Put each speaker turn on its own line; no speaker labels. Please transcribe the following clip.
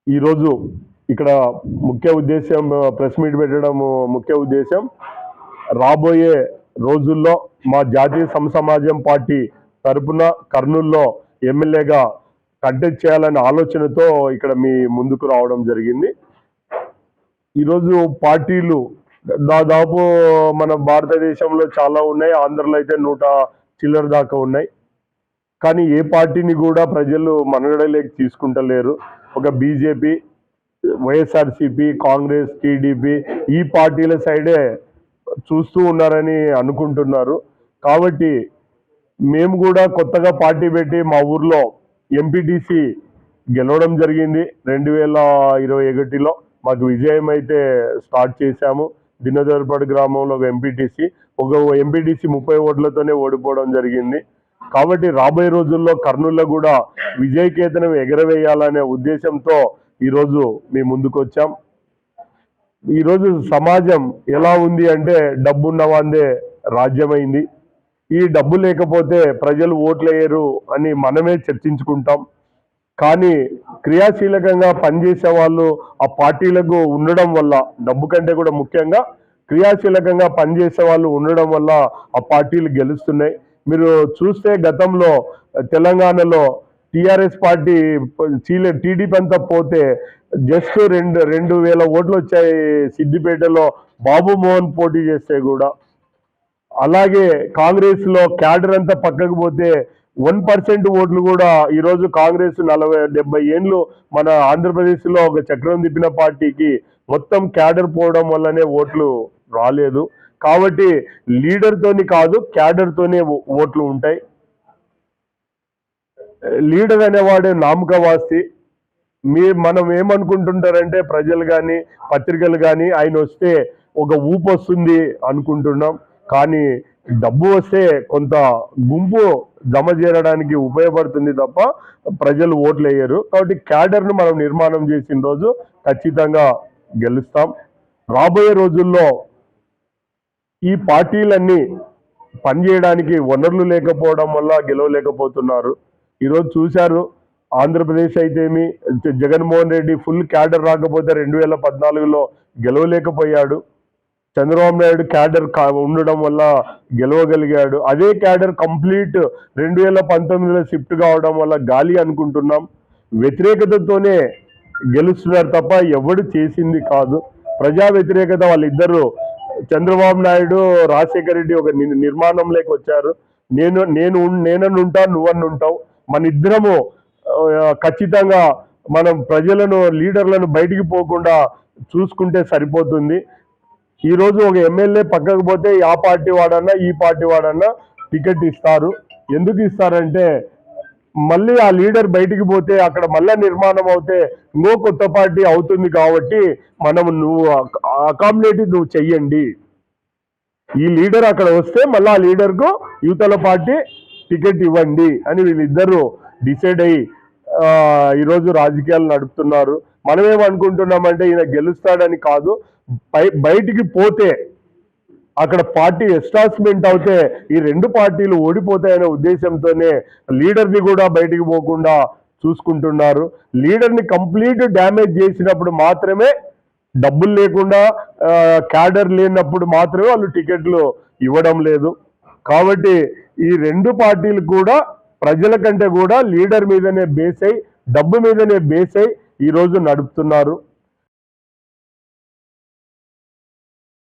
ఈరోజు ఇక్కడ ముఖ్య ఉద్దేశం ప్రెస్ మీట్ పెట్టడం ముఖ్య ఉద్దేశం రాబోయే రోజుల్లో మా జాతీయ సమాజం పార్టీ తరపున కర్నూలులో ఎమ్మెల్యేగా కంటెస్ట్ చేయాలనే ఆలోచనతో ఇక్కడ మీ ముందుకు రావడం జరిగింది. ఈరోజు పార్టీలు దాదాపు మన భారతదేశంలో చాలా ఉన్నాయి. ఆంధ్రలో అయితే 100 చిల్లర దాకా ఉన్నాయి. కానీ ఏ పార్టీని కూడా ప్రజలు మనగడలేకి తీసుకుంటలేరు. ఒక బీజేపీ, వైఎస్ఆర్సీపీ, కాంగ్రెస్, టీడీపీ ఈ పార్టీల సైడే చూస్తూ ఉన్నారని అనుకుంటున్నారు. కాబట్టి మేము కూడా కొత్తగా పార్టీ పెట్టి మా ఊర్లో ఎంపీటీసీ గెలవడం జరిగింది. 2021లో మాకు విజయం అయితే స్టార్ట్ చేశాము. దినదర్పడ్ గ్రామంలో ఒక ఎంపీటీసీ 30 ఓట్లతోనే ఓడిపోవడం జరిగింది. కాబట్టి రాబోయే రోజుల్లో కర్నూలులో కూడా విజయకేతనం ఎగరవేయాలనే ఉద్దేశంతో ఈరోజు మేము ముందుకు వచ్చాం. ఈరోజు సమాజం ఎలా ఉంది అంటే డబ్బున్న వాందే రాజ్యమైంది. ఈ డబ్బు లేకపోతే ప్రజలు ఓట్లేయరు అని మనమే చర్చించుకుంటాం. కానీ క్రియాశీలకంగా పనిచేసే వాళ్ళు ఆ పార్టీలకు ఉండడం వల్ల, డబ్బు కంటే కూడా ముఖ్యంగా క్రియాశీలకంగా పనిచేసే వాళ్ళు ఉండడం వల్ల ఆ పార్టీలు గెలుస్తున్నాయి. మీరు చూస్తే గతంలో తెలంగాణలో టీఆర్ఎస్ పార్టీ టీడీపీ అంతా పోతే జస్ట్ 2,000 ఓట్లు వచ్చాయి సిద్దిపేటలో బాబు మోహన్ పోటీ చేస్తే కూడా. అలాగే కాంగ్రెస్ లో క్యాడర్ అంతా పక్కకు పోతే 1% ఓట్లు కూడా ఈరోజు కాంగ్రెస్ 40-70 ఏళ్ళు మన ఆంధ్రప్రదేశ్ లో ఒక చక్రం తిప్పిన పార్టీకి మొత్తం క్యాడర్ పోవడం వల్లనే ఓట్లు రాలేదు. కాబట్టి లీడర్ తోని కాదు, క్యాడర్ తోనే ఓట్లు ఉంటాయి. లీడర్ అనేవాడు నామకవాస్తి. మనం ఏమనుకుంటుంటారంటే ప్రజలు కానీ పత్రికలు కానీ ఆయన వస్తే ఒక ఊపు వస్తుంది అనుకుంటున్నాం. కానీ డబ్బు వస్తే కొంత గుంపు జమ చేరడానికి ఉపయోగపడుతుంది తప్ప ప్రజలు ఓట్లు వేయరు. కాబట్టి క్యాడర్ను మనం నిర్మాణం చేసిన రోజు ఖచ్చితంగా గెలుస్తాం. రాబోయే రోజుల్లో ఈ పార్టీలన్నీ పనిచేయడానికి వనరులు లేకపోవడం వల్ల గెలవలేకపోతున్నారు. ఈరోజు చూశారు, ఆంధ్రప్రదేశ్ అయితేమి జగన్మోహన్ రెడ్డి ఫుల్ క్యాడర్ రాకపోతే 2014లో గెలవలేకపోయాడు. చంద్రబాబు నాయుడు క్యాడర్ ఉండడం వల్ల గెలవగలిగాడు. అదే క్యాడర్ కంప్లీట్ 2019లో షిఫ్ట్ కావడం వల్ల గాలి అనుకుంటున్నాం. వ్యతిరేకతతోనే గెలుస్తున్నారు తప్ప ఎవడు చేసింది కాదు. ప్రజా వ్యతిరేకత వాళ్ళిద్దరూ, చంద్రబాబు నాయుడు, రాజశేఖర రెడ్డి ఒక నిర్మాణంలోకి వచ్చారు. నేననుంటా, నువ్వన్నుంటావు, మన ఇద్దరము ఖచ్చితంగా మనం ప్రజలను, లీడర్లను బయటికి పోకుండా చూసుకుంటే సరిపోతుంది. ఈరోజు ఒక ఎమ్మెల్యే పక్కకు పోతే ఆ పార్టీ వాడన్నా ఈ పార్టీ వాడన్నా టికెట్ ఇస్తారు. ఎందుకు ఇస్తారంటే మళ్ళీ ఆ లీడర్ బయటికి పోతే అక్కడ మళ్ళీ నిర్మాణం అవుతే ఇంకో కొత్త పార్టీ అవుతుంది. కాబట్టి నువ్వు అకామిడేట్ నువ్వు చెయ్యండి. ఈ లీడర్ అక్కడ వస్తే మళ్ళీ ఆ లీడర్కు యువతల పార్టీ టికెట్ ఇవ్వండి అని వీళ్ళిద్దరూ డిసైడ్ అయ్యి ఈరోజు రాజకీయాలు నడుపుతున్నారు. మనమేమనుకుంటున్నామంటే ఈయన గెలుస్తాడని కాదు, బయటికి పోతే అక్కడ పార్టీ ఎస్టాబ్లిష్మెంట్ అవుతే ఈ 2 పార్టీలు ఓడిపోతాయనే ఉద్దేశంతోనే లీడర్ని కూడా బయటికి పోకుండా చూసుకుంటున్నారు. లీడర్ని కంప్లీట్ డ్యామేజ్ చేసినప్పుడు మాత్రమే, డబ్బులు లేకుండా క్యాడర్ లేనప్పుడు మాత్రమే వాళ్ళు టికెట్లు ఇవ్వడం లేదు. కాబట్టి ఈ 2 పార్టీలు కూడా ప్రజల కంటే కూడా లీడర్ మీదనే బేస్ అయి, డబ్బు మీదనే బేస్ అయి ఈరోజు నడుపుతున్నారు.